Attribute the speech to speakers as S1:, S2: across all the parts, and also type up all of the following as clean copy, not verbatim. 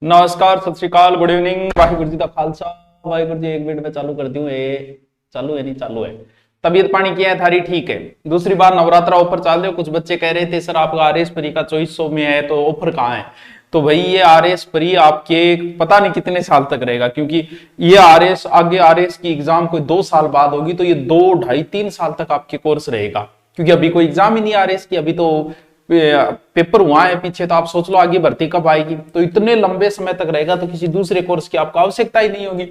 S1: नमस्कार, सत श्री अकाल, गुड इवनिंग, वाहिगुरु जी का खालसा वाहिगुरु जी। एक मिनट में चालू कर दूं। ये चालू है नहीं चालू है। तबीयत पानी किया है थारी? ठीक है। दूसरी बार नवरात्रा ऑफर चाल रहे हो। कुछ बच्चे कह रहे थे सर आपका आर एस परी का 2400 में है तो ऑफर कहाँ है? तो भाई ये आर एस परी आपके पता नहीं कितने साल तक रहेगा, क्योंकि ये आर एस आगे आर एस की एग्जाम कोई 2 साल बाद होगी, तो ये 2, ढाई, 3 साल तक आपके कोर्स रहेगा, क्योंकि अभी कोई एग्जाम ही नहीं आर एस की। अभी तो पेपर हुआ है पीछे, तो आप सोच लो आगे भर्ती कब आएगी। तो इतने लंबे समय तक रहेगा तो किसी दूसरे कोर्स की आपको आवश्यकता ही नहीं होगी।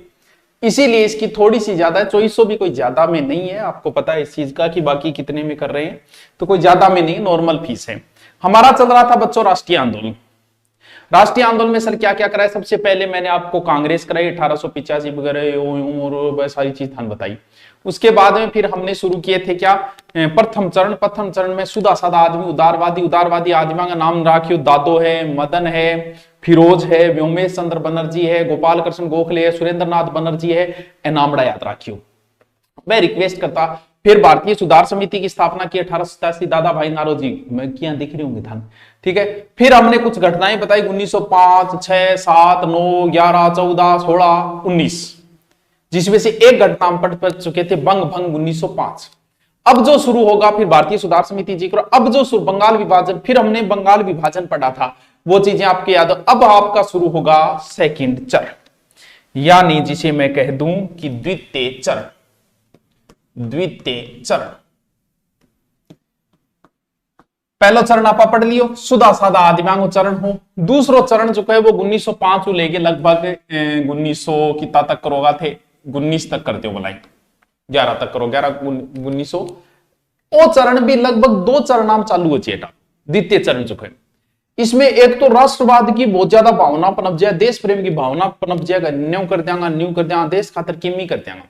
S1: इसीलिए इसकी थोड़ी सी ज्यादा है। 2400 भी कोई ज्यादा में नहीं है, आपको पता है इस चीज का कि बाकी कितने में कर रहे हैं, तो कोई ज्यादा में नहीं, नॉर्मल फीस है। हमारा चल रहा था बच्चों राष्ट्रीय आंदोलन। राष्ट्रीय आंदोलन में सर क्या क्या कराया? सबसे पहले मैंने आपको कांग्रेस कराई 1885 वगैरह और सारी चीज थान बताई। उसके बाद में फिर हमने शुरू किए थे क्या, प्रथम चरण में सुधा साधा आदमी, उदारवादी आदमी का नाम राखियो। दादो है, मदन है, फिरोज है, व्योमेश चंद्र बनर्जी है, गोपाल कृष्ण गोखले है, सुरेंद्र नाथ बनर्जी है, नामड़ा याद राखियो। मैं रिक्वेस्ट करता, फिर भारतीय सुधार समिति की स्थापना की 1887, दादा भाई नारोजी, मैं क्या दिख रही होंगे थान, ठीक है। फिर हमने कुछ घटनाएं बताई 1905, 6, 7, 9, 11, 14, 16, 19, जिसमें से एक घटना हम पढ़ चुके थे, बंग भंग 1905। अब जो शुरू होगा फिर भारतीय सुधार समिति जी करो। अब जो बंगाल विभाजन, फिर हमने बंगाल विभाजन पढ़ा था, वो चीजें आपके याद हो। अब आपका शुरू होगा सेकंड चरण, यानी जिसे मैं कह दूं कि द्वितीय चरण। पहला चरण आप पढ़ लियो, सुधा साधा आदिमांगो चरण हो। दूसरो चरण जो है वो 1905 लेके लगभग 1900 कितना तक करोगा थे, 19 तक करते हो मलाई, 11 तक करो, 1900। वो चरण भी लगभग 2 चरण नाम चालू हो चेटा। द्वितीय चरण जो है इसमें एक तो राष्ट्रवाद की बहुत ज्यादा भावना पनप जाए, देश प्रेम की भावना पनप जाएगा, न्यू कर देंगा, देश खातर किमी कर देंगा।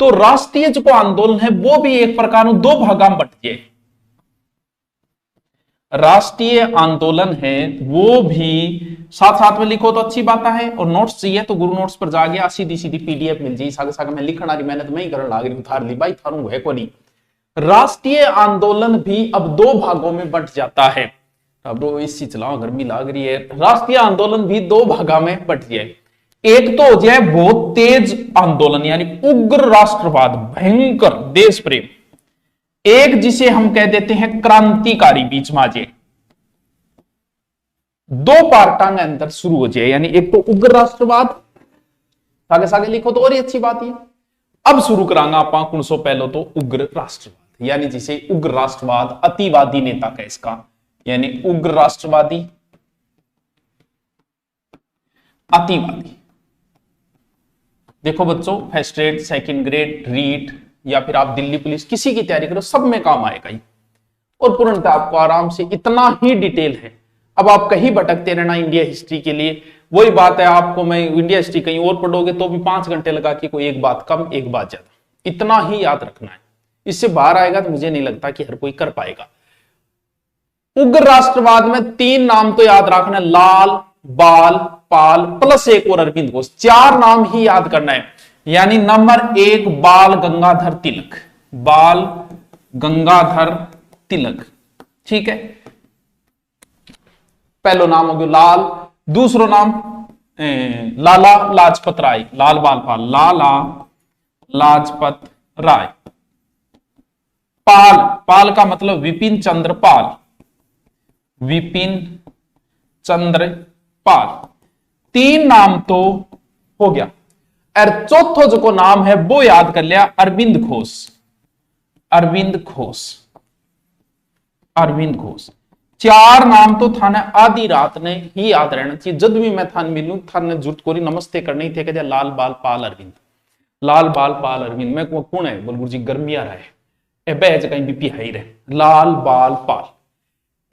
S1: तो राष्ट्रीय जो आंदोलन है वो भी एक प्रकार 2 भागा में बट जाए। राष्ट्रीय आंदोलन है वो भी साथ साथ में लिखो तो अच्छी बात है, और नोट्स चाहिए तो गुरु नोट्स पर जाके सीधी सीधी पीडीएफ मिल जाए। सागे सागे में लिखना रही मेहनत मैं ही करने लग रही, उतार ली भाई थारू है को नहीं। राष्ट्रीय आंदोलन भी अब 2 भागों में बंट जाता है। अब इसी चलाओ गर्मी लग रही है। राष्ट्रीय आंदोलन भी 2 भागा में बट जाए। एक तो हो जाए बहुत तेज आंदोलन, यानी उग्र राष्ट्रवाद, भयंकर देश प्रेम। एक जिसे हम कह देते हैं क्रांतिकारी, बीच में आ जाए। 2 पार्टा के अंदर शुरू हो जाए, यानी एक तो उग्र राष्ट्रवाद, आगे सागे लिखो तो और ही अच्छी बात है। अब शुरू करांगा आप कौन सो पहले तो उग्र राष्ट्रवाद, यानी जिसे उग्र राष्ट्रवाद अतिवादी नेता का इसका, यानी उग्र राष्ट्रवादी अतिवादी। देखो बच्चों, first grade, second grade, REET या फिर आप दिल्ली पुलिस किसी की तैयारी करो, सब में काम आएगा ही। और पूर्णतः आपको आराम से इतना ही डिटेल है। अब आप कहीं भटकते रहना इंडिया हिस्ट्री के लिए, वही बात है। आपको मैं इंडिया हिस्ट्री कहीं और पढ़ोगे तो भी 5 घंटे लगा के कोई एक बात कम एक बात ज्यादा, इतना ही याद रखना है। इससे बाहर आएगा तो मुझे नहीं लगता कि हर कोई कर पाएगा। उग्र राष्ट्रवाद में 3 नाम तो याद रखना, लाल, बाल, पाल प्लस एक और अरविंद घोष, 4 नाम ही याद करना है। यानी नंबर 1 बाल गंगाधर तिलक, बाल गंगाधर तिलक, ठीक है। पहलो नाम हो गया लाल, दूसरो नाम लाला लाजपत राय, लाल बाल पाल, लाला लाजपत राय। पाल, पाल का मतलब विपिन चंद्र पाल, विपिन चंद्र पाल। 3 नाम तो हो गया। और चौथो जो को नाम है वो याद कर लिया, अरविंद घोष, अरविंद घोष, अरविंद घोष। 4 नाम तो थाने आधी रात ने ही याद रहना चाहिए। जब भी मैं थाने मिलूं थाने जरूरत कोरी नमस्ते करनी थे, कहते लाल बाल पाल अरविंद, लाल बाल पाल अरविंद। मैं कौन है बोल गुरु जी, गर्मी आ रहा है, बहज कहीं बीपी हाई रहे, लाल बाल पाल।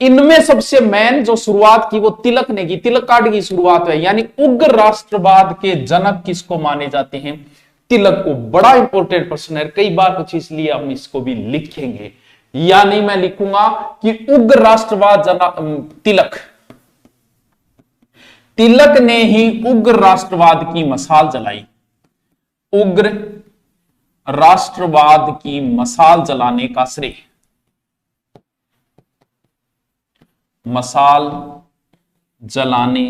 S1: इनमें सबसे मेन जो शुरुआत की वो तिलक ने की, तिलक कार्ड की शुरुआत है। यानी उग्र राष्ट्रवाद के जनक किसको माने जाते हैं? तिलक को। बड़ा इंपॉर्टेंट प्रश्न है, कई बार कुछ इसलिए हम इसको भी लिखेंगे, या नहीं मैं लिखूंगा कि उग्र राष्ट्रवाद तिलक, तिलक ने ही उग्र राष्ट्रवाद की मसाल जलाई। उग्र राष्ट्रवाद की मसाल जलाने का श्रेय, मसाल जलाने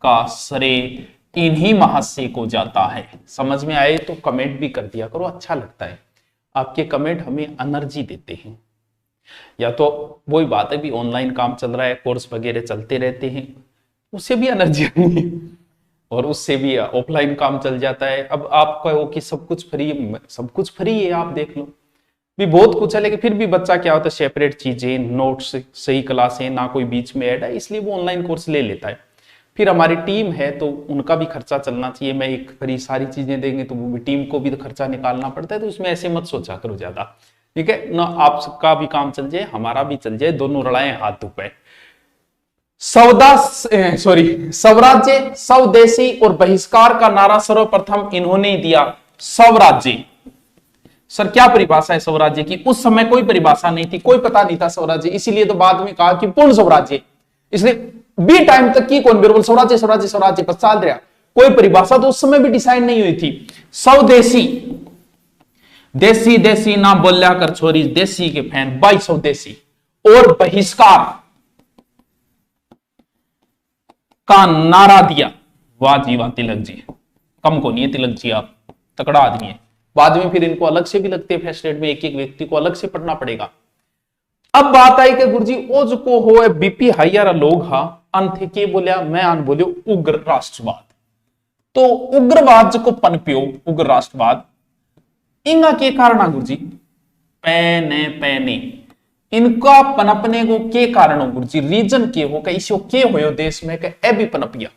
S1: का श्रेय इन्हीं महाशय को जाता है। समझ में आए तो कमेंट भी कर दिया करो, अच्छा लगता है, आपके कमेंट हमें एनर्जी देते हैं। या तो वही बात है भी ऑनलाइन काम चल रहा है, कोर्स वगैरह चलते रहते हैं, उससे भी एनर्जी आनी है और उससे भी ऑफलाइन काम चल जाता है। अब आप कहो कि सब कुछ फ्री है, आप देख लो भी बहुत कुछ है, लेकिन फिर भी बच्चा क्या होता है सेपरेट चीजें, नोट्स, सही क्लासें, ना कोई बीच में ऐड है, इसलिए वो ऑनलाइन कोर्स ले लेता है। फिर हमारी टीम है तो उनका भी खर्चा चलना चाहिए। मैं एक फ्री सारी चीजें देंगे तो वो भी टीम को भी तो खर्चा निकालना पड़ता है, तो उसमें ऐसे मत सोचा करो ज्यादा, ठीक है ना। आपका भी काम चल जाए, हमारा भी चल जाए, दोनों लड़ाएं हाथ धो पे। स्वराज्य, स्वदेशी और बहिष्कार का नारा सर्वप्रथम इन्होंने दिया। स्वराज्य, सर क्या परिभाषा है स्वराज्य की? उस समय कोई परिभाषा नहीं थी, कोई पता नहीं था स्वराज्य, इसीलिए तो बाद में कहा कि पूर्ण स्वराज्य। इसलिए बी टाइम तक की कौन बिरबल स्वराज्य स्वराज्य स्वराज्य बस चल रहा, कोई परिभाषा तो उस समय भी डिसाइड नहीं हुई थी। स्वदेशी, देसी देसी ना बोल्या कर छोरी, देसी के फैन बाई स्वदेशी। और बहिष्कार का नारा दिया। वाह जी वाह तिलक जी, कम को नहीं है तिलक जी, आप तकड़ा आदमी है। बाद में फिर इनको अलग से भी लगते हैं फर्स्ट एड में, एक एक व्यक्ति को अलग से पढ़ना पड़ेगा। अब बात आई कि गुरुजी ओ जो को हो बीपी हाइयर लोग हा अंत के बोलिया, मैं अन बोलियो उग्र राष्ट्रवाद। तो उग्रवाद जो को पनप्यो, उग्र राष्ट्रवाद, इंगा के कारण गुरुजी पैने इनका पनपने को के कारण हो गुरुजी, रीजन के हो कि इसो के होयो देश में कि ए भी पनपिया।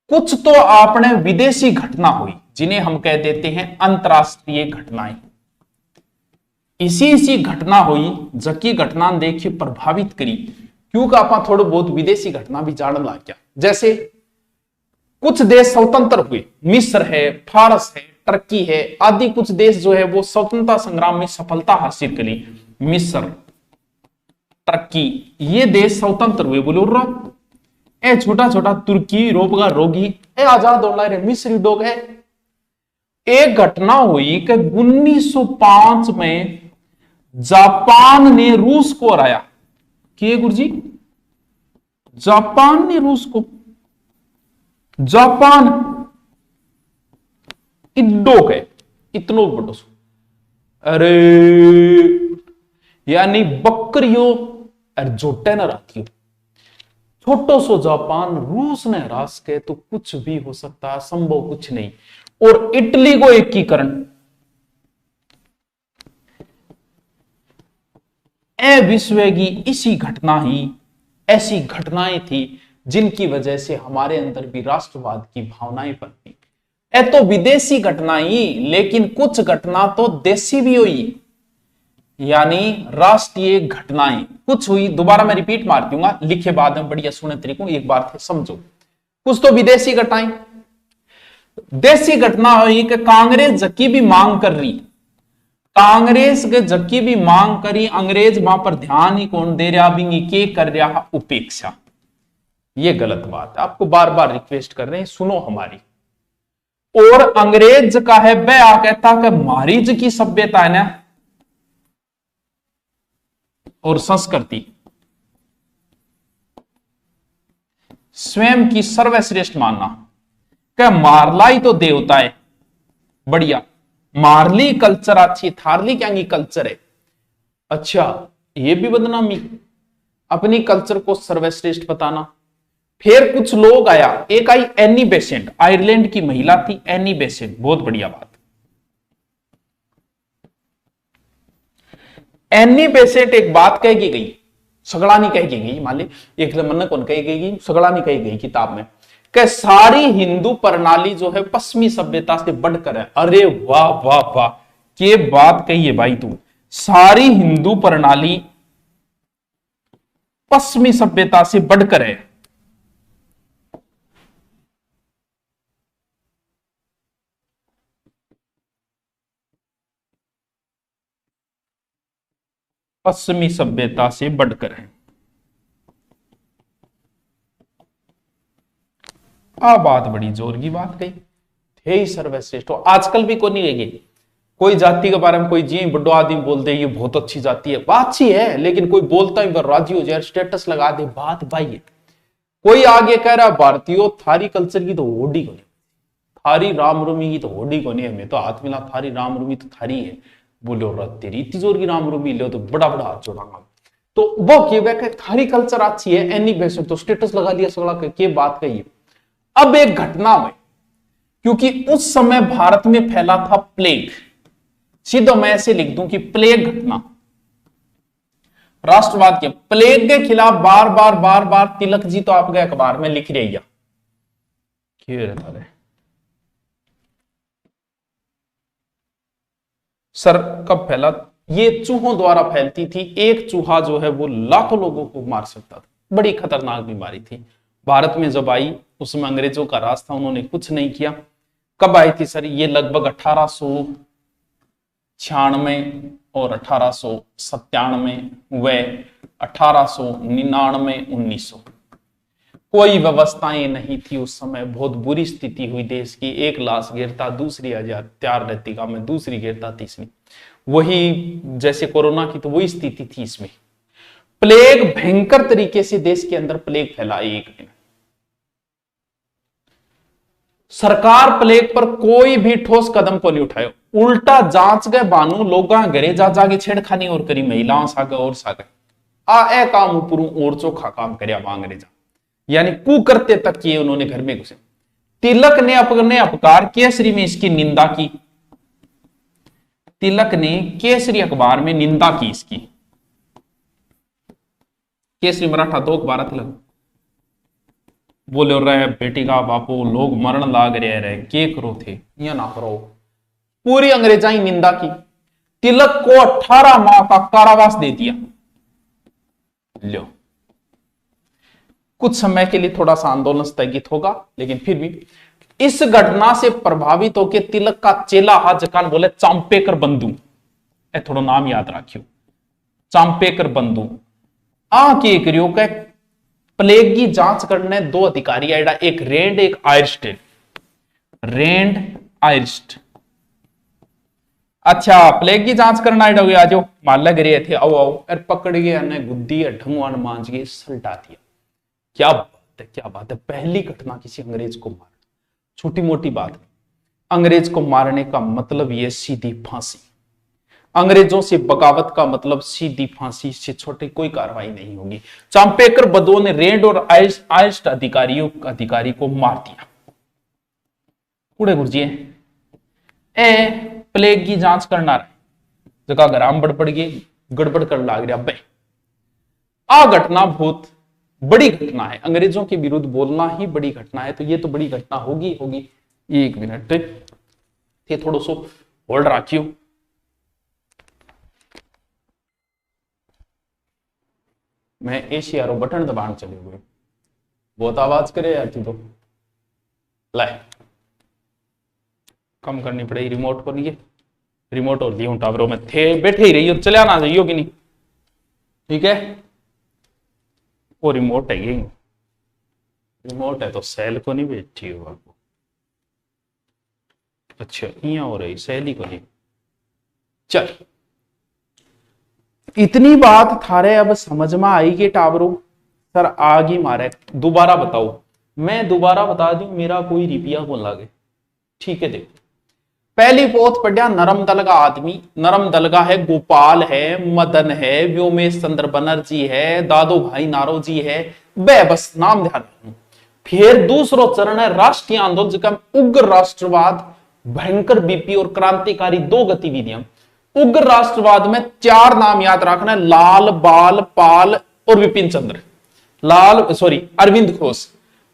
S1: कुछ तो आपने विदेशी घटना हुई जिन्हें हम कह देते हैं अंतरराष्ट्रीय घटनाएं। इसी घटना हुई जकी घटना देखिए प्रभावित करी, क्योंकि आप थोड़ा बहुत विदेशी घटना भी जान ला क्या। जैसे कुछ देश स्वतंत्र हुए, मिस्र है, फारस है, टर्की है आदि कुछ देश जो है वो स्वतंत्रता संग्राम में सफलता हासिल करी। मिस्र, टर्की ये देश स्वतंत्र हुए। बोलो ए छोटा छोटा तुर्की, यूरोप का रोगी ए आजाद हो रहे, मिस्र लोग है। एक घटना हुई कि 1905 में जापान ने रूस को हराया। कि गुरुजी जापान ने रूस को, जापान इड्डो के इतनो बड़ो, अरे यानी बकरियों और जोटे न राखियो, छोटो सो जापान रूस ने हरास के तो कुछ भी हो सकता है, संभव कुछ नहीं। और इटली को एकीकरण, ए विश्व की इसी घटना ही, ऐसी घटनाएं थी जिनकी वजह से हमारे अंदर भी राष्ट्रवाद की भावनाएं पनपी। ए तो विदेशी घटना ही, लेकिन कुछ घटना तो देशी भी हुई, यानी राष्ट्रीय घटनाएं कुछ हुई। दोबारा मैं रिपीट मार दूंगा, लिखे बाद में बढ़िया सुने तरीकों, एक बार थे समझो। कुछ तो विदेशी घटनाएं, देशी घटना हुई कि कांग्रेस जकी भी मांग कर रही, कांग्रेस के जकी भी मांग करी, अंग्रेज वहां पर ध्यान ही कौन दे रहा, भी के कर रहा उपेक्षा। ये गलत बात है, आपको बार बार रिक्वेस्ट कर रहे हैं सुनो हमारी। और अंग्रेज का है वह आ कहता कि हमारी जी की सभ्यता है ना और संस्कृति स्वयं की सर्वश्रेष्ठ मानना, क्या मारलाई तो देवता है बढ़िया, मारली कल्चर अच्छी, थारली क्या कल्चर है अच्छा, ये भी बदनामी, अपनी कल्चर को सर्वश्रेष्ठ बताना। फिर कुछ लोग आया, एक आई एनी बेसेंट, आयरलैंड की महिला थी एनी बेसेंट, बहुत बढ़िया बात। एनी बेसेंट एक बात कह के गई, सगड़ा नहीं कह के गई, मान ली एक मन कौन कही गई, सगड़ा नहीं कही गई किताब में, कि सारी हिंदू प्रणाली जो है पश्चिमी सभ्यता से बढ़कर है। अरे वाह वाह वाह, के बात कही है भाई तू, सारी हिंदू प्रणाली पश्चिमी सभ्यता से बढ़कर है। पश्चिमी सभ्यता से बढ़कर है। आ बात बड़ी जोर की बात कही, थे ही सर्वश्रेष्ठ। आजकल भी कोई नहीं रहेगी, कोई जाति के बारे में कोई जी बड़ो आदमी बोल दे ये बहुत अच्छी जाति है, बात अच्छी है, लेकिन कोई बोलता ही राजी हो जाए, स्टेटस लगा दे, बात भाई है। कोई आगे कह रहा भारतीयों थारी कल्चर की तो होड़ी को नहीं, थारी रामरूमी की तो होड़ी को नहीं, हमें तो हाथ मिला थारी रामरूमी तो थारी है। बोलो रत तेरी इतनी जोर की रामरूमी लो तो बड़ा बड़ा हाथ जोड़ांगा। तो वो कि थारी कल्चर अच्छी है एनी बेस तो स्टेटस लगा लिया सगड़ा के बात कही। अब एक घटना में, क्योंकि उस समय भारत में फैला था प्लेग, सीधो मैं ऐसे लिख दूं कि प्लेग घटना, राष्ट्रवाद के प्लेग के खिलाफ बार बार तिलक जी तो आपके अखबार में लिख रही है। क्यों रहता है सर? कब फैला? ये चूहों द्वारा फैलती थी। एक चूहा जो है वो लाखों लोगों को मार सकता था, बड़ी खतरनाक बीमारी थी। भारत में जब आई उसमें अंग्रेजों का राज था, उन्होंने कुछ नहीं किया। कब आई थी सर? ये लगभग 1896 और 1897 व 1899 1900। कोई व्यवस्थाएं नहीं थी उस समय, बहुत बुरी स्थिति हुई देश की। एक लाश गिरता दूसरी तैयार रहती का में, दूसरी गिरता तीसरी, वही जैसे कोरोना की तो वही स्थिति थी इसमें। प्लेग भयंकर तरीके से देश के अंदर प्लेग फैला एक दिन। सरकार प्लेग पर कोई भी ठोस कदम को नहीं उठायो, उल्टा जांच गए बानू लोगा घरे जा जाके छेड़खानी और करी, महिलाओं सागे और सागे आ काम ऊपर और चोखा काम करया अंग्रेजा, यानी कुकर्त्य तक किए उन्होंने घर में घुसे। तिलक ने अपने अपकार केसरी में इसकी निंदा की, तिलक ने केसरी अखबार में निंदा की इसकी। केसरी मराठा 2 अखबार तिलक बोले रहे बेटी का बापू लोग मरण लाग रहे के करो थे या ना करो, पूरी अंग्रेजाई निंदा की। तिलक को 18 माह का कारावास दे दिया। लो, कुछ समय के लिए थोड़ा सा आंदोलन स्थगित होगा, लेकिन फिर भी इस घटना से प्रभावित होकर तिलक का चेला जकान बोले चांपेकर बंधु, थोड़ा नाम याद रखियो, चांपेकर बंधु के करियो के प्लेग की जांच करने 2 अधिकारी आएगा, एक रेंड एक आयरिस्ट। रेंड आयरिस्ट, अच्छा प्लेग की जांच करना आएगा, आज मान लग रहे थे आओ आओ, और पकड़ गया ने गुद्दी ढंगवान मांझ के सलटा दिया। क्या बात है, क्या बात है, पहली घटना किसी अंग्रेज को मारना, छोटी मोटी बात नहीं। अंग्रेज को मारने का मतलब यह सीधी फांसी, अंग्रेजों से बगावत का मतलब सीधी फांसी, से छोटी कोई कार्रवाई नहीं होगी। चांपेकर बंधुओं ने रेंड और आयरिस्ट अधिकारी को मार दिया। उड़े गुरुजी प्लेग की जांच करना रहे जगह गराम बड़बड़ गई, गड़बड़ कर लाग रहा बे। आ घटना बहुत बड़ी घटना है, अंग्रेजों के विरुद्ध बोलना ही बड़ी घटना है, तो ये तो बड़ी घटना होगी होगी। 1 मिनट थे, थोड़ा सो होल्ड रखियो। मैं एशियारो बटन दबाने चले हुए, बहुत आवाज करे यार तू तो, लाए कम करनी पड़ेगी रिमोट को लिए, रिमोट और लियो टावरों में थे बैठे ही रहियो, चले आना चाहिए कि नहीं, ठीक है। वो रिमोट है, ये रिमोट है तो सेल को नहीं बैठी हो आपको, अच्छा यहाँ हो रही सैली को नहीं। चल इतनी बात थारे अब समझ में आई कि टावरों सर आगे मारे, दोबारा बताओ, मैं दोबारा बता दूं मेरा कोई रिपिया को लगे, ठीक है। देखो पहली पोत पढ़िया नरम दल का आदमी, नरम दल का है गोपाल है, मदन है, व्योमेश चंद्र बनर्जी है, दादू भाई नारो जी है, बे बस नाम ध्यान रखना। फिर दूसरो चरण है राष्ट्रीय आंदोलन, जिसका उग्र राष्ट्रवाद, भयंकर बीपी और क्रांतिकारी 2 गतिविधियां। उग्र राष्ट्रवाद में 4 नाम याद रखना है, लाल बाल पाल और विपिन चंद्र, अरविंद घोष।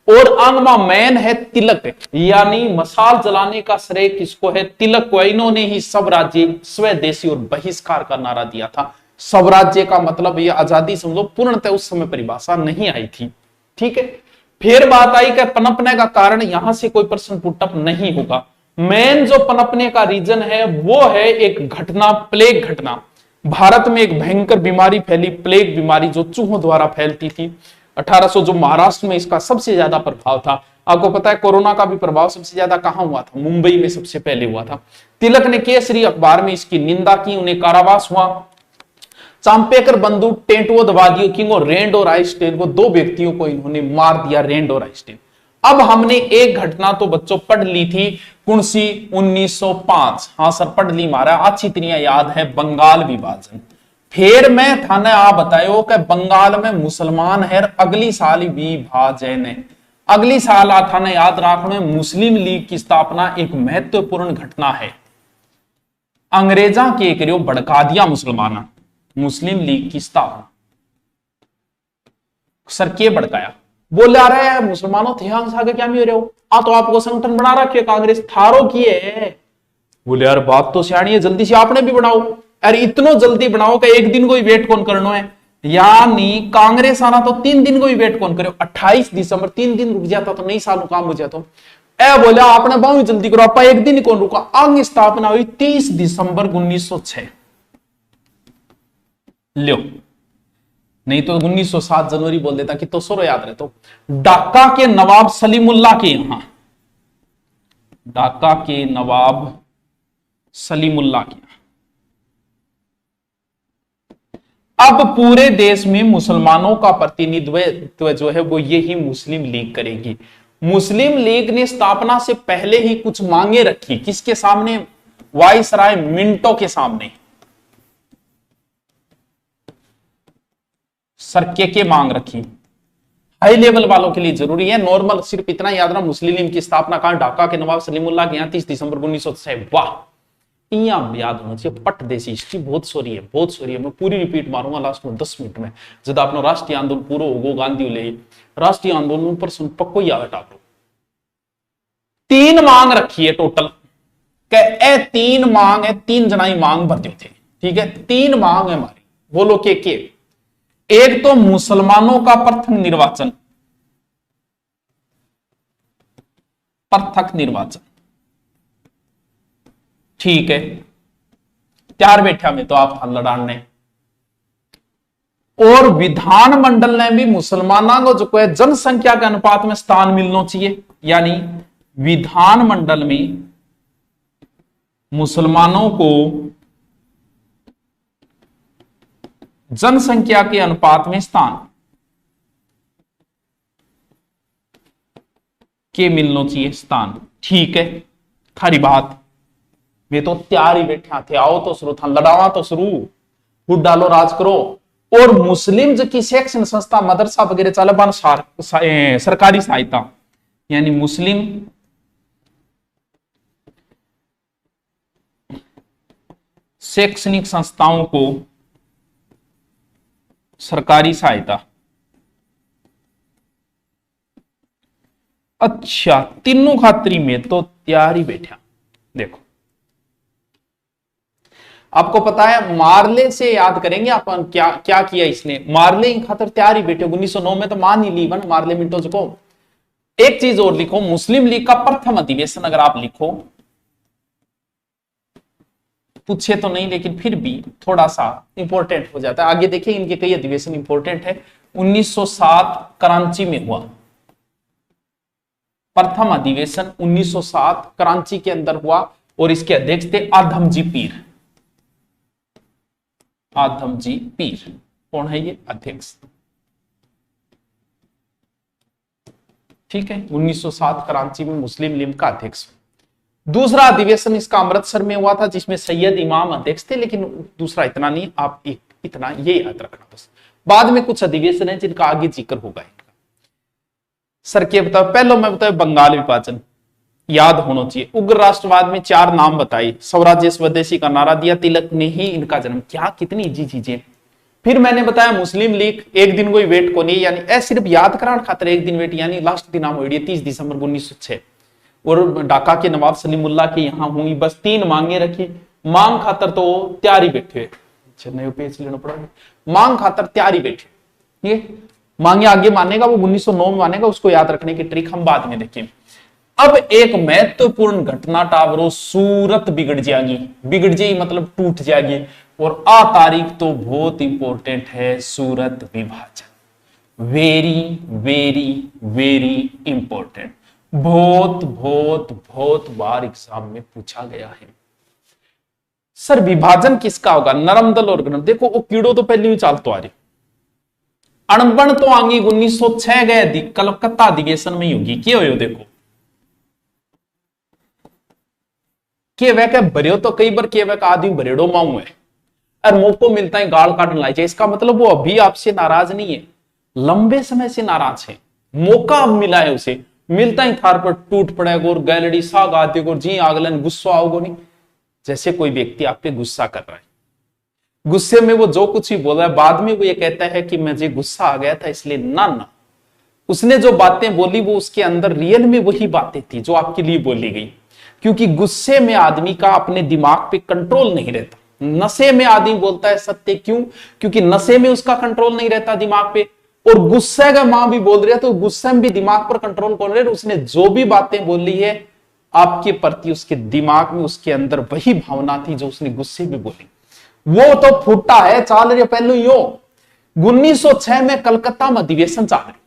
S1: और अंगमा मैन है तिलक, यानी मसाल जलाने का श्रेय किसको है? तिलक को। इन्होंने ही स्वराज्य, स्वदेशी और बहिष्कार का नारा दिया था। स्वराज्य का मतलब ये आजादी समझो, पूर्णतः उस समय परिभाषा नहीं आई थी, ठीक है। फिर बात आई कि पनपने का कारण, यहां से कोई प्रश्न पुटअप नहीं होगा। मेन जो पनपने का रीजन है वो है एक घटना, प्लेग घटना। भारत में एक भयंकर बीमारी फैली, प्लेग बीमारी, जो चूहों द्वारा फैलती थी। 1800 जो महाराष्ट्र में इसका सबसे ज्यादा प्रभाव था। आपको पता है कोरोना का भी प्रभाव सबसे ज्यादा कहां हुआ था? मुंबई में सबसे पहले हुआ था। तिलक ने केसरी अखबार में इसकी निंदा की, उन्हें कारावास हुआ। चांपेकर बंधु टेंटो दबा दियो किंग और रेंड और आइंस्टाइन को, दो व्यक्तियों को इन्होंने मार दिया, रेंड और आइंस्टाइन। अब हमने एक घटना तो बच्चों पढ़ ली थी, कौन सी? 1905। हाँ सर पढ़ ली, मारा अच्छी तरह याद है, बंगाल विभाजन। फिर मैं थाने आप बतायो कि बंगाल में मुसलमान है, अगली साल विभाजन है। अगली साल थाने याद रखना, मुस्लिम लीग की स्थापना एक महत्वपूर्ण घटना है। अंग्रेजा के करियो भड़का दिया मुसलमान, मुस्लिम लीग की स्थापना। सर के भड़काया? बोले आ रहे मुसलमानों थे आगे क्या नहीं हो रहे हो, तो आपको संगठन बना रखे कांग्रेस थारो की है। बोले यार बात तो सियाणी है, जल्दी से आपने भी बनाओ। अरे इतनो जल्दी बनाओ कि एक दिन को ही वेट कौन करना है, यानी कांग्रेस आना तो 3 दिन को ही वेट कौन करे। 28 दिसंबर 3 दिन रुक जाता तो नहीं सालों काम हो जाता। ए बोले आपने बहुत जल्दी करो, आप एक दिन ही कौन रुका। अंग स्थापना हुई 30 दिसंबर 1906। लो नहीं तो 1907 जनवरी बोल देता कि तो सोरो याद रहे। तो ढाका के नवाब सलीमुल्लाह के यहां, ढाका के नवाब सलीमुल्लाह के यहां अब पूरे देश में मुसलमानों का प्रतिनिधित्व जो है वो यही मुस्लिम लीग करेगी। मुस्लिम लीग ने स्थापना से पहले ही कुछ मांगे रखी, किसके सामने? वाइसराय मिंटो के सामने। सर के मांग रखी, हाई लेवल वालों के लिए जरूरी है, नॉर्मल सिर्फ इतना याद रखना, मुस्लिम लीग की स्थापना कहां? ढाका के नवाब सलीमुल्लाह के यहां 30 दिसंबर 1906। वाह, याद होना चाहिए। पट देसी हिस्ट्री बहुत सॉरी है, बहुत सॉरी है, मैं पूरी रिपीट मारूंगा लास्ट में 10 मिनट में, जब आपने राष्ट्रीय आंदोलन पूरा होगो गांधी ले राष्ट्रीय आंदोलन पर सुन पक्को ही आवे टापो। 3 मांग रखी है टोटल, ए 3 मांग है, 3 जनाई मांग भरते थे, ठीक है। 3 मांग है हमारी, बोलो के। एक तो मुसलमानों का पृथक निर्वाचन, पृथक निर्वाचन, ठीक है, त्यार बैठा में तो आप लड़ाने। और विधानमंडल ने भी मुसलमानों को जो है जनसंख्या के अनुपात में स्थान मिलना चाहिए, यानी विधानमंडल में मुसलमानों को जनसंख्या के अनुपात में स्थान के मिलना चाहिए स्थान, ठीक है। खरी बात, वे तो तैयार ही बैठे थे, आओ तो शुरू था, लड़ावा तो शुरू, फूट डालो, राज करो। और मुस्लिम की शैक्षण संस्था मदरसा वगैरह चले बन सरकारी सहायता, यानी मुस्लिम शैक्षणिक संस्थाओं को सरकारी सहायता। अच्छा, तीनों खातरी में तो तैयार ही बैठा। देखो आपको पता है, मार्ले से याद करेंगे अपन क्या क्या किया इसने। मार्ले इन खातर तैयार ही बैठे, 1909 में तो मान ही ली बन मार्ले मिंटो को। एक चीज और लिखो, मुस्लिम लीग का प्रथम अधिवेशन अगर आप लिखो, पूछे तो नहीं लेकिन फिर भी थोड़ा सा इंपॉर्टेंट हो जाता है। आगे देखिए इनके कई अधिवेशन इंपॉर्टेंट है। 1907 कराची में हुआ प्रथम अधिवेशन, 1907 कराची के अंदर हुआ, और इसके अध्यक्ष थे आदमजी पीर। आदमजी पीर कौन है ये? अध्यक्ष, ठीक है। 1907 कराची में मुस्लिम लीग का अध्यक्ष। दूसरा अधिवेशन इसका अमृतसर में हुआ था, जिसमें सैयद इमाम अध्यक्ष थे, लेकिन दूसरा इतना नहीं, आप एक इतना ये याद रखना बस। बाद में कुछ अधिवेशन है जिनका आगे जिक्र होगा इनका। सर के बताओ, पहले मैं बताऊं बंगाल विभाजन याद होना चाहिए। उग्र राष्ट्रवाद में 4 नाम बताए, स्वराज्य स्वदेशी का नारा दिया, तिलक ने ही इनका जन्म किया। कितनी इजी चीजें। फिर मैंने बताया मुस्लिम लीग एक दिन कोई वेट को नहीं, यानी सिर्फ याद कराने खातिर एक दिन वेट, यानी लास्ट दिन नाम हुई 30 दिसंबर 1906। और ढाका के नवाब सलीमुल्लाह के यहां हुई, बस 3 मांगे रखी। मांग खातर तो तैयारी बैठे, नए पेज लेना पड़ेगा। मांग खातर तैयारी बैठे, ये मांगे आगे मानेगा, वो 1909 में मानेगा, उसको याद रखने की ट्रिक हम बाद में देखें। अब एक महत्वपूर्ण घटना टावरो, सूरत बिगड़ जाएगी। बिगड़ जाएगी मतलब टूट जाएगी, और आ तारीख तो बहुत इंपॉर्टेंट है, सूरत विभाजन। वेरी वेरी वेरी इंपॉर्टेंट, बहुत बहुत बहुत बार एग्जाम में पूछा गया है। सर विभाजन किसका होगा, नरम दल और गरम। देखो वो कीड़ो तो पहले ही चालतो आ रही, अणबण तो आंगी 1906 गए कलकत्ता अधिवेशन में ही होगी। क्या हो देखो के वह क्या भरियो तो कई बार के वह का आदमी भरेड़ो माऊ है और मौको मिलता है गाल काटने लाई जाए। इसका मतलब वो अभी आपसे नाराज नहीं है, लंबे समय से नाराज है। मौका अब मिला है उसे, मिलता ही थार पर टूट पड़ेगा और गैलरी साग आते और जी आगलन गुस्सा आओगे नहीं। जैसे कोई व्यक्ति आप पे गुस्सा कर रहा है, गुस्से में वो जो कुछ ही बोल रहा है, बाद में वो ये कहता है कि मुझे गुस्सा आ गया था इसलिए ना उसने जो बातें बोली वो उसके अंदर रियल में वही बातें थी जो आपके लिए बोली गई। क्योंकि गुस्से में आदमी का अपने दिमाग पे कंट्रोल नहीं रहता। नशे में आदमी बोलता है सत्य, क्यों? क्योंकि नशे में उसका कंट्रोल नहीं रहता दिमाग पे। और गुस्से का मां भी बोल रही है तो गुस्से में भी दिमाग पर कंट्रोल कर रहे। उसने जो भी बातें बोली है आपके प्रति, उसके दिमाग में उसके अंदर वही भावना थी जो उसने गुस्से में बोली। वो तो फूटा है चाल रही पहलू यो 1906 में कलकत्ता में अधिवेशन चाल रही।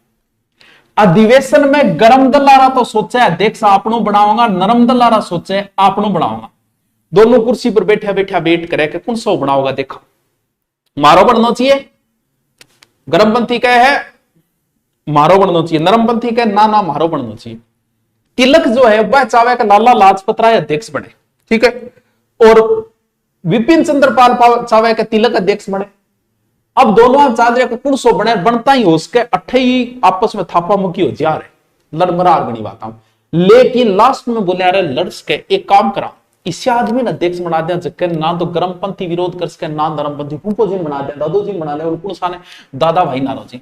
S1: अधिवेशन में गरम दलारा तो सोचा है अध्यक्ष आपनो बनाऊंगा, नरम दलारा सोचा है आपनो बनाऊंगा। दोनों कुर्सी पर बैठा बैठा वेट करे कि कौन सो बनाओगा। देखो मारो बनना चाहिए, गरमपंथी कहे है मारो बनना चाहिए, नरमपंथी कहे ना मारो बनना चाहिए। तिलक जो है वह चाहे कि लाला लाजपत राय अध्यक्ष बने, ठीक है, और विपिन चंद्र पाल चाहे कि तिलक अध्यक्ष बने। अब दोनों आप चाह रहे कौन सो बने, बनता ही हो उसके अट्ठे ही आपस में थापा मुकी हो जा रहे लड़मरार बनी बात। लेकिन लास्ट में बोले अरे लड़स के एक काम करा, इसे आदमी ने अध्यक्ष बना दिया जबकि ना तो गरमपंथी विरोध कर सके ना नरमपंथी, फूफो जी बना दिया, दादो जी बना लिया, उनको साने दादा भाई नारोजी।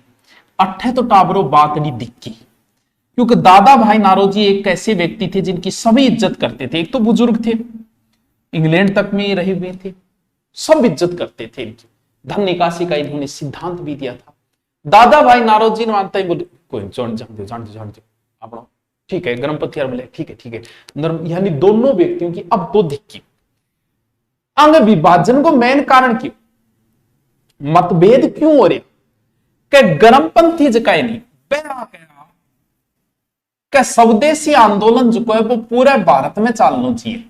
S1: अट्ठे तो टाबरो बात नहीं दिखी, क्योंकि दादा भाई नारोजी एक ऐसे व्यक्ति थे जिनकी सभी इज्जत करते थे। एक तो बुजुर्ग थे, इंग्लैंड तक में रहे हुए थे, सब इज्जत करते थे इनकी। धन निकासी का इन्होंने सिद्धांत भी दिया था। दादा भाई नारोजी ने मानता ही बोले कोई जान दो अपना ठीक है, गरमपंथी बोले ठीक है नरम, यानी दोनों व्यक्तियों की अब दो दिक्की। अंग विभाजन को मेन कारण क्यों, मतभेद क्यों हो रहे कि गरमपंथी जकाए नहीं क्या स्वदेशी आंदोलन जो है वो पूरे भारत में चलना चाहिए।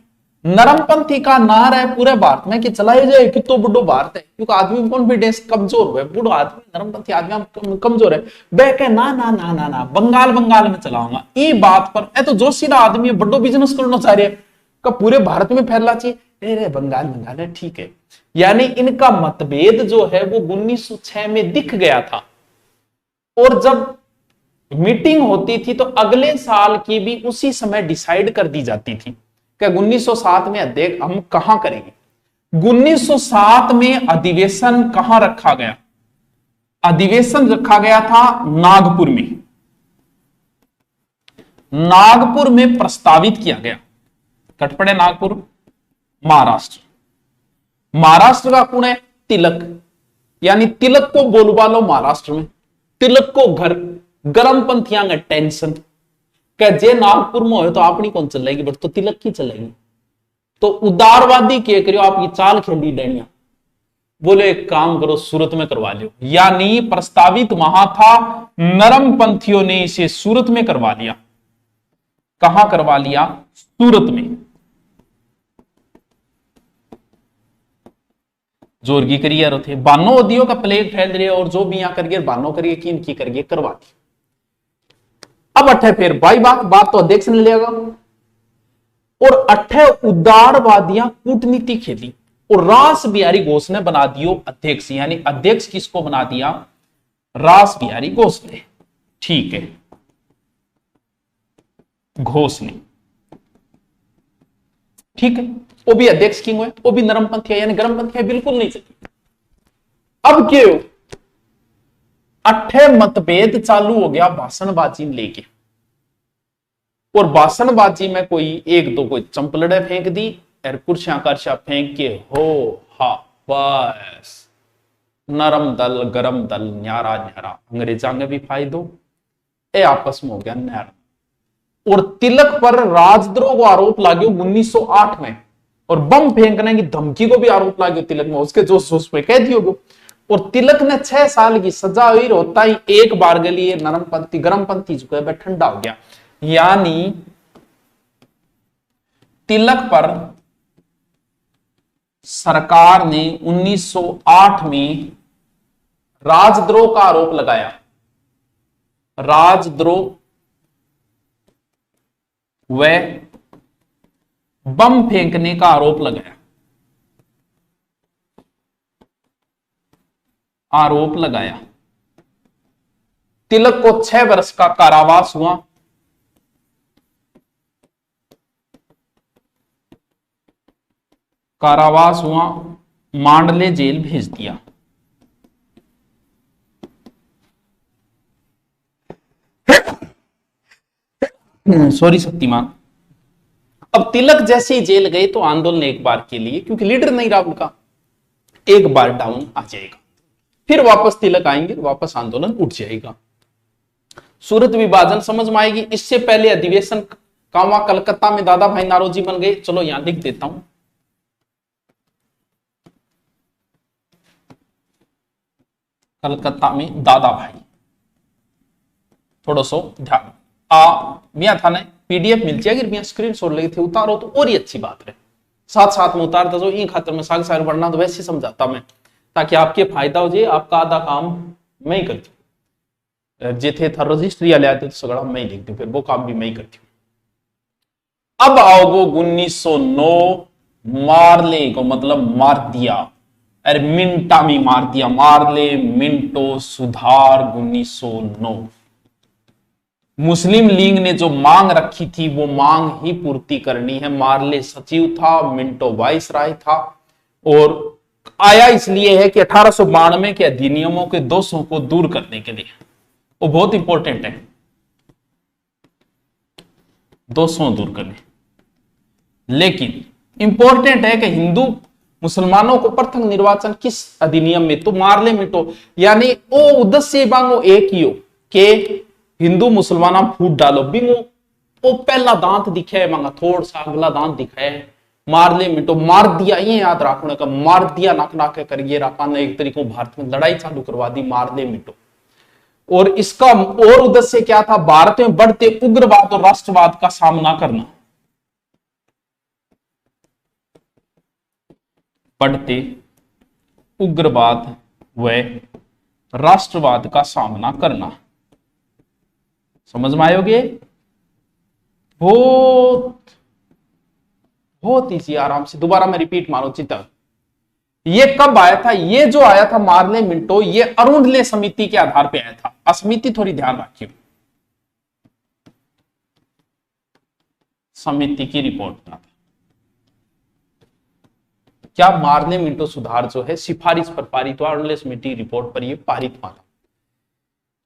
S1: नरमपंथी का नार है पूरे भारत में कि चलाए जाए कि तो बुढ़ो भारत है, क्योंकि आदमी कॉन्फिडेंस कमजोर हुआ है, बुढ़ो आदमी नरमपंथी आदमी कमजोर है, बह के ना बंगाल में चलाऊंगा। ये बात पर ए तो जो सीधा आदमी है बड़ो बिजनेस करना चाह रहे हैं पूरे भारत में फैलना चाहिए, अरे बंगाल है ठीक है। यानी इनका मतभेद जो है वो 1906 में दिख गया था। और जब मीटिंग होती थी तो अगले साल की भी उसी समय डिसाइड कर दी जाती थी कि 1907 में अध्यक्ष हम कहां करेंगे। 1907 में अधिवेशन कहां रखा गया, अधिवेशन रखा गया था नागपुर में। नागपुर में प्रस्तावित किया गया, कटपड़े नागपुर महाराष्ट्र। महाराष्ट्र का कौन है, तिलक, यानी तिलक को बोलवा लो महाराष्ट्र में। तिलक को घर गरमपंथियां का टेंशन क्या जे नागपुर में हो तो अपनी कौन चलेगी, बट तो तिलक की चलेगी। तो उदारवादी के करियो आप ये चाल खेली डैनिया, बोले एक काम करो सूरत में करवा लो। यानी प्रस्तावित वहां था, नरमपंथियों ने इसे सूरत में करवा लिया। कहां करवा लिया, सूरत में। जोरगी करिए थे बानो उदियों का प्लेग फैल रही है और जो भी यहां करिए बानो करिए कि इनकी करिए करवा दी। अब अठे फिर भाई बात तो अध्यक्ष ने लेगा और अठे उदारवादियां कूटनीति खेली और रास बिहारी घोष ने बना दियो अध्यक्ष। यानी अध्यक्ष किसको बना दिया, रास बिहारी घोष ने, ठीक है, घोष ने, ठीक है। वो भी अध्यक्ष क्यों है, वो भी नरमपंथी है, यानी गरमपंथी है बिल्कुल नहीं चली। अब क्यों अठे मतभेद चालू हो गया भाषणबाजी लेके, और भाषणबाजी में कोई एक दो कोई चंपलड़े फेंक दी और कुर्सियां कर्सियां फेंक के हो हा बस नरम दल गरम दल न्यारा न्यारा, अंग्रेजा में भी फायदो ए आपस में हो गया न्यारा। और तिलक पर राजद्रोह को आरोप लागो 1908 में, और बम फेंकने की धमकी को भी आरोप लागो तिलक में, उसके जोश पे कह दियो। और तिलक ने 6 साल की सजा हुई, होता ही एक बार के लिए नरमपंथी गरमपंथी जो है ठंडा हो गया। यानी तिलक पर सरकार ने 1908 में राजद्रोह का आरोप लगाया। राजद्रोह व बम फेंकने का आरोप लगाया। आरोप लगाया। तिलक को 6 वर्ष का कारावास हुआ। कारावास हुआ, मांडले जेल भेज दिया। सॉरी शक्तिमान। अब तिलक जैसे ही जेल गए तो आंदोलन एक बार के लिए, क्योंकि लीडर नहीं रहा उनका, एक बार डाउन आ जाएगा, फिर वापस तिलक आएंगे, वापस आंदोलन उठ जाएगा। सूरत विभाजन समझ में आएगी। इससे पहले अधिवेशन कावा कलकत्ता में दादा भाई नारोजी बन गए। चलो यहां लिख देता हूं, कलकत्ता में दादा भाई। थोड़ा सो ध्यान मिया था ना, पीडीएफ मिल जाएगी, मिया स्क्रीनशॉट लगे थे, उतारो तो और ही अच्छी बात है। साथ साथ में उतार दो, इन खातर में साग सार बढ़ना तो वैसे समझाता मैं, ताकि आपके फायदा हो जाए। आपका आधा काम मैं ही करती हूँ, जिथे था रजिस्ट्री ले आते तो सगड़ा मैं ही लिखती हूँ, फिर वो काम भी मैं ही करती हूँ। अब आओगो 1909, मार्ले को मतलब मार दिया, अरे मिंटा में मार दिया, मार्ले मिंटो सुधार 1909। मुस्लिम लीग ने जो मांग रखी थी वो मांग ही पूर्ति करनी है। मार्ले सचिव था, मिंटो वाइसराय था, और आया इसलिए है कि 1892 के अधिनियमों के दोषों को दूर करने के लिए, वो बहुत इंपॉर्टेंट है, दोषों दूर करने। लेकिन इंपॉर्टेंट है कि हिंदू मुसलमानों को पृथक निर्वाचन किस अधिनियम में, तो मार्ले मिटो, यानी ओ उद्देश्य बांगो एक ही हो के हिंदू मुसलमान फूट डालो बिंगो, वो पहला दांत दिखा है मांगा, थोड़ा सा अगला दांत दिखा है, मार्ले मिटो, मार दिया, ये याद रखने का, मार दिया नाक नाक करिए रापा ने एक तरीकों भारत में लड़ाई चालू करवा दी, मार्ले मिटो। और इसका और उद्देश्य क्या था, भारत में बढ़ते उग्रवाद और राष्ट्रवाद का सामना करना, बढ़ते उग्रवाद व राष्ट्रवाद का सामना करना। समझ में आयोगे? बहुत बहुत इजी, आराम से दोबारा मैं रिपीट मारो चिता। ये कब आया था? ये जो आया था मार्ले मिंटो, ये अरुणले समिति के आधार पे आया था। समिति थोड़ी ध्यान रखिए, समिति की रिपोर्ट था। क्या मार्ले मिंटो सुधार जो है सिफारिश पर पारित हुआ, अरुणले समिति रिपोर्ट पर यह पारित हुआ।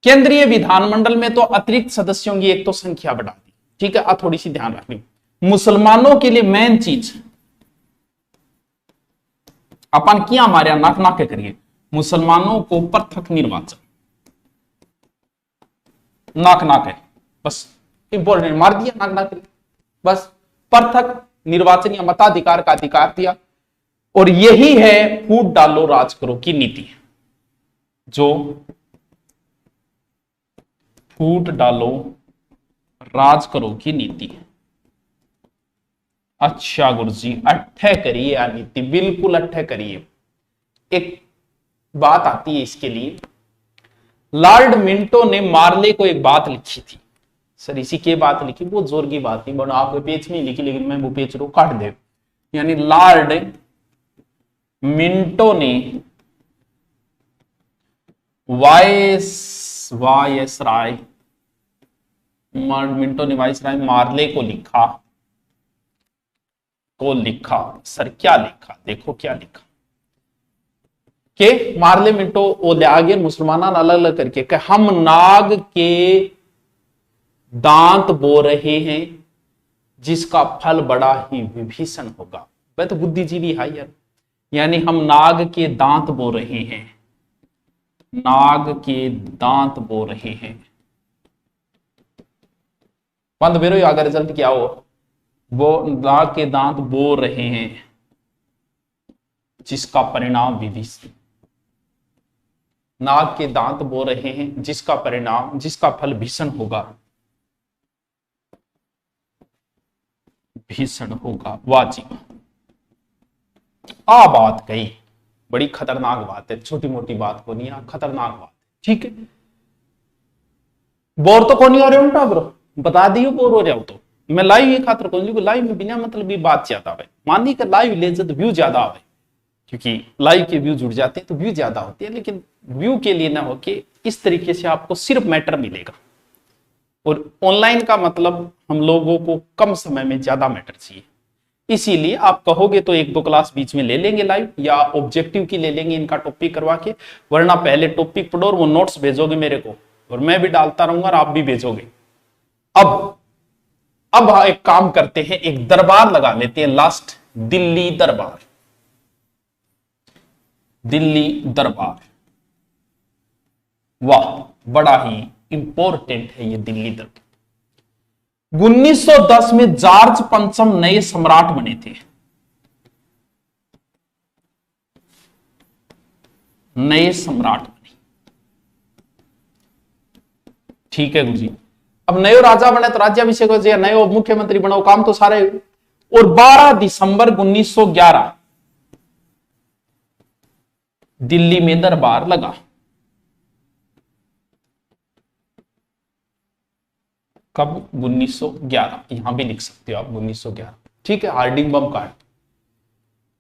S1: केंद्रीय विधानमंडल में तो अतिरिक्त सदस्यों की एक तो संख्या बढ़ा दी, ठीक है। अब थोड़ी सी ध्यान रखनी, मुसलमानों के लिए मेन चीज अपन क्या हमारे नाक नाक करिए, मुसलमानों को पृथक निर्वाचन, नाक नाक है बस, इंपॉर्टेंट, मार दिया नाक नाक करिए बस, पृथक निर्वाचन या मताधिकार का अधिकार दिया। और यही है फूट डालो राज करो की नीति, जो फूट डालो राज करो की नीति है। अच्छा गुरु जी, अट्ठे करिए आ नीति, बिल्कुल अट्ठे करिए। एक बात आती है इसके लिए, लॉर्ड मिंटो ने मार्ले को एक बात लिखी थी। सर इसी के बात लिखी, बहुत जोर की बात नहीं, बनो आपके पेज में लिखी, लेकिन मैं वो पेज रो काट दे। यानी लॉर्ड मिंटो ने वायसराय, मिंटो ने वायसराय मार्ले को लिखा। सर क्या लिखा? देखो क्या लिखा के मार्ले मिंटो वो ले आगे मुसलमान अलग अलग करके कि हम नाग के दांत बो रहे हैं जिसका फल बड़ा ही विभीषण होगा। वह तो बुद्धिजीवी है यार, यानी हम नाग के दांत बो रहे हैं, नाग के दांत बो रहे हैं। बंद बेरो अगर रिजल्ट क्या हो, वो नाग के दांत बो रहे हैं जिसका परिणाम विभीषण, नाग के दांत बो रहे हैं जिसका परिणाम, जिसका फल भीषण होगा, भीषण होगा। वाजी आ बात कही, बड़ी खतरनाक बात है, छोटी मोटी बात को नहीं, खतरनाक बात है, ठीक है। बोर तो कौन ही हो रहे हो ब्रो, बता दियो बोर हो जाओ तो मैं लाइव ये खातर कौन लाइव में बिना मतलब भी बात ज्यादा आवे, मानी कर लाइव ले तो व्यू ज्यादा आवे, क्योंकि लाइव के व्यू जुड़ जाते हैं तो व्यू ज्यादा होती है, लेकिन व्यू के लिए ना हो कि इस तरीके से आपको सिर्फ मैटर मिलेगा। और ऑनलाइन का मतलब हम लोगों को कम समय में ज्यादा मैटर चाहिए, इसीलिए आप कहोगे तो एक दो क्लास बीच में ले लेंगे लाइव, या ऑब्जेक्टिव की ले लेंगे इनका टॉपिक करवा के, वरना पहले टॉपिक पढ़ो और वो नोट्स भेजोगे मेरे को, और मैं भी डालता रहूंगा और आप भी भेजोगे। अब एक काम करते हैं, एक दरबार लगा लेते हैं लास्ट, दिल्ली दरबार। दिल्ली दरबार, वाह बड़ा ही इंपॉर्टेंट है ये दिल्ली दरबार। 1910 में जॉर्ज पंचम नए सम्राट बने थे, नए सम्राट बने, ठीक है गुरु जी। अब नयो राजा बने तो राज्याभिषेक हो जाए, नयो मुख्यमंत्री बनो, काम तो सारे। और 12 दिसंबर 1911 दिल्ली में दरबार लगा। कब? 1911, यहां भी लिख सकते हो आप 1911, ठीक है, हार्डिंग बम कांड।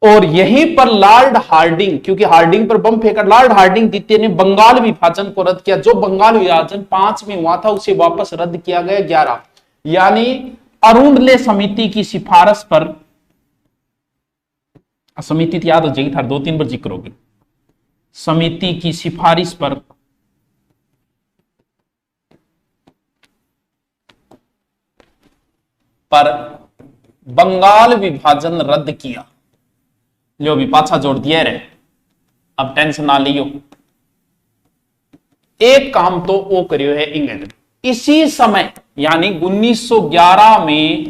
S1: और यहीं पर लॉर्ड हार्डिंग, क्योंकि हार्डिंग पर बम फेंका, लॉर्ड हार्डिंग द्वितीय ने बंगाल विभाजन को रद्द किया। जो बंगाल विभाजन 5 में हुआ था उसे वापस रद्द किया गया 11, यानी अरुणले समिति की सिफारिश पर, समिति तो याद हो जाएगी था, 2-3 बार जिक्र होगी, समिति की सिफारिश पर बंगाल विभाजन रद्द किया। लो भी पाछा जोड़ दिया रे, अब टेंशन ना लियो। एक काम तो वो करियो है इंग्लैंड, इसी समय यानी 1911 में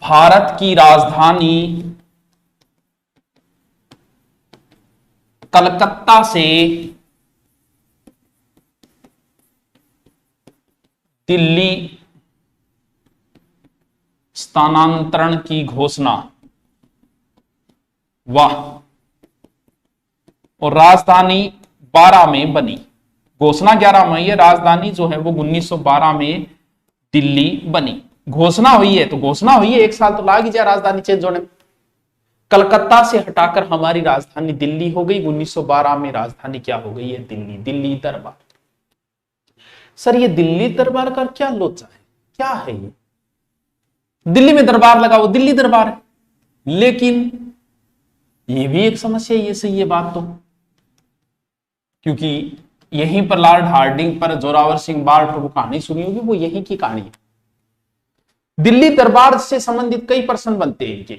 S1: भारत की राजधानी कलकत्ता से दिल्ली स्थानांतरण की घोषणा, वाह। और राजधानी 12 में बनी, घोषणा 11 में, ये राजधानी जो है वो 1912 में दिल्ली बनी। घोषणा हुई है तो घोषणा हुई है, 1 साल तो लाग ही जाए राजधानी चेंज होने में। कलकत्ता से हटाकर हमारी राजधानी दिल्ली हो गई, 1912 में राजधानी क्या हो गई है? दिल्ली। दिल्ली दरबार। सर ये दिल्ली दरबार का क्या लोचा है, क्या है ये? दिल्ली में दरबार लगा, वो दिल्ली दरबार है, लेकिन ये भी एक समस्या, ये सही है बात तो, क्योंकि यहीं पर लॉर्ड हार्डिंग पर जोरावर सिंह बार्ट वो कहानी सुनी होगी, वो यहीं की कहानी है। दिल्ली दरबार से संबंधित कई प्रश्न बनते हैं इनके।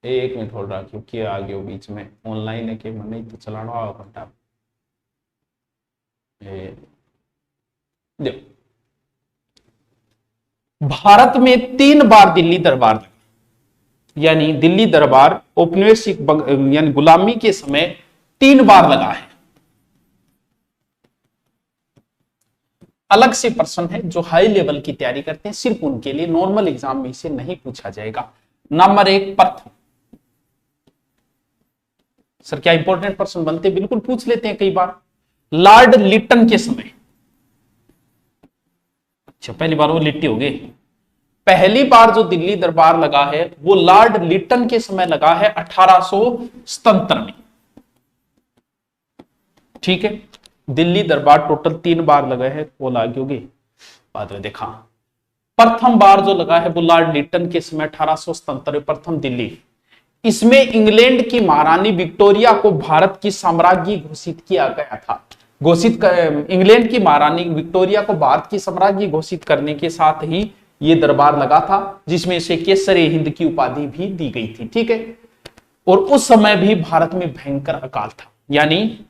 S1: एक मिनट होल्ड रखियो, क्या आ गया बीच में? ऑनलाइन है कि नहीं तो चलाना होगा घंटा। देखो, भारत में 3 बार दिल्ली दरबार लगा, यानी दिल्ली दरबार औपनिवेशिक यानी गुलामी के समय 3 बार लगा है। अलग से प्रश्न है जो हाई लेवल की तैयारी करते हैं, सिर्फ उनके लिए, नॉर्मल एग्जाम में इसे नहीं पूछा जाएगा। नंबर 1 प्रथम। सर क्या इंपॉर्टेंट प्रश्न बनते? बिल्कुल पूछ लेते हैं कई बार। लॉर्ड लिटन के समय, अच्छा पहली बार वो लिट्टी हो गए। पहली बार जो दिल्ली दरबार लगा है वो लॉर्ड लिटन के समय लगा है 1877 में, ठीक है। दिल्ली दरबार टोटल 3 बार लगा है, वो लागे होगी बाद में देखा। प्रथम बार जो लगा है वो लॉर्ड लिटन के समय 1877 में, प्रथम दिल्ली। इसमें इंग्लैंड की महारानी विक्टोरिया को भारत की साम्राज्ञी घोषित किया गया था। इंग्लैंड की महारानी विक्टोरिया को भारत की साम्राज्ञी घोषित करने के साथ ही ये दरबार लगा था, जिसमें इसे केसरे हिंद की उपाधि भी दी गई थी, ठीक है। और उस समय भी भारत में भयंकर अकाल था, यानी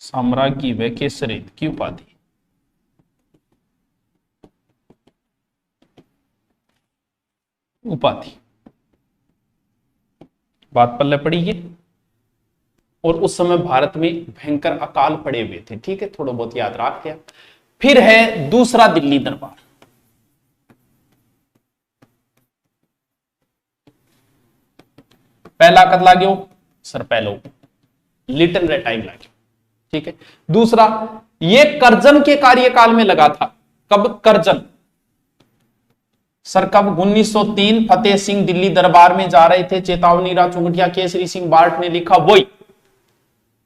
S1: साम्राज्ञी व केसरे हिंद की उपाधि। उपाधि। बात पल्ले पड़ी ये। और उस समय भारत में भयंकर अकाल पड़े हुए थे, ठीक है, थोड़ा बहुत याद रख लिया। फिर है दूसरा दिल्ली दरबार। पहला कद लाग्यो सर, पहलो लिटिल रे टाइम लाग्यो, ठीक है। दूसरा ये करजन के कार्यकाल में लगा था। कब करजन सर, कब? 1903 फतेह सिंह दिल्ली दरबार में जा रहे थे, चेतावनी राव चुंगटिया केसरी सिंह बार्ट ने लिखा,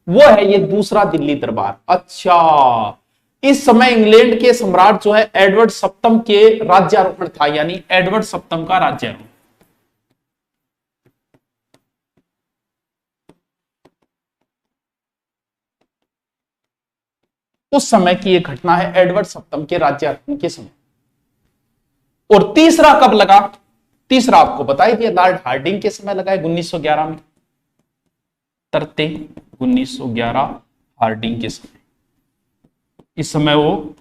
S1: वो है ये दूसरा दिल्ली दरबार। अच्छा, इस समय इंग्लैंड के सम्राट जो है एडवर्ड सप्तम के राज्यारोहण था, यानी एडवर्ड सप्तम का राज्यारोहण। उस समय की यह घटना है, एडवर्ड सप्तम के राज्यारोहण के समय। और तीसरा कब लगा? तीसरा आपको बता ही दिया, लॉर्ड हार्डिंग के समय लगा है 1911 में, तरते 1911 हार्डिंग के समय। इस समय वो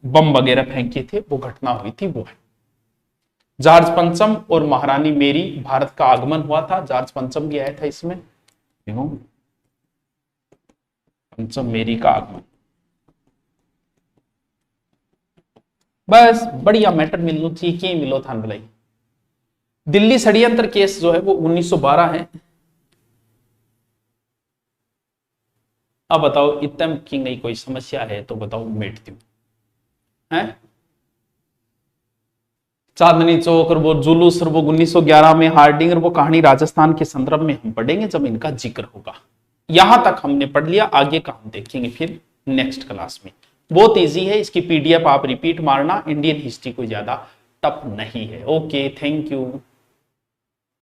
S1: बम वगैरह फेंके थे, वो घटना हुई थी, वो है। जॉर्ज पंचम और महारानी मेरी भारत का आगमन हुआ था, जॉर्ज पंचम भी आया था इसमें, पंचम मेरी का आगमन। बस बढ़िया मैटर मिलना चाहिए, कि मिलो थान भलाई। दिल्ली षड्यंत्र केस जो है वो 1912 है। अब बताओ, इतम की नहीं कोई समस्या है तो बताओ, मिट दूं है। चांदनी चौक और वो जुलूस और वो 1911 में हार्डिंग और वो कहानी राजस्थान के संदर्भ में हम पढ़ेंगे जब इनका जिक्र होगा। यहां तक हमने पढ़ लिया, आगे का हम देखेंगे फिर नेक्स्ट क्लास में। बहुत इजी है, इसकी पीडीएफ आप रिपीट मारना, इंडियन हिस्ट्री कोई ज्यादा टफ नहीं है। Okay, thank you.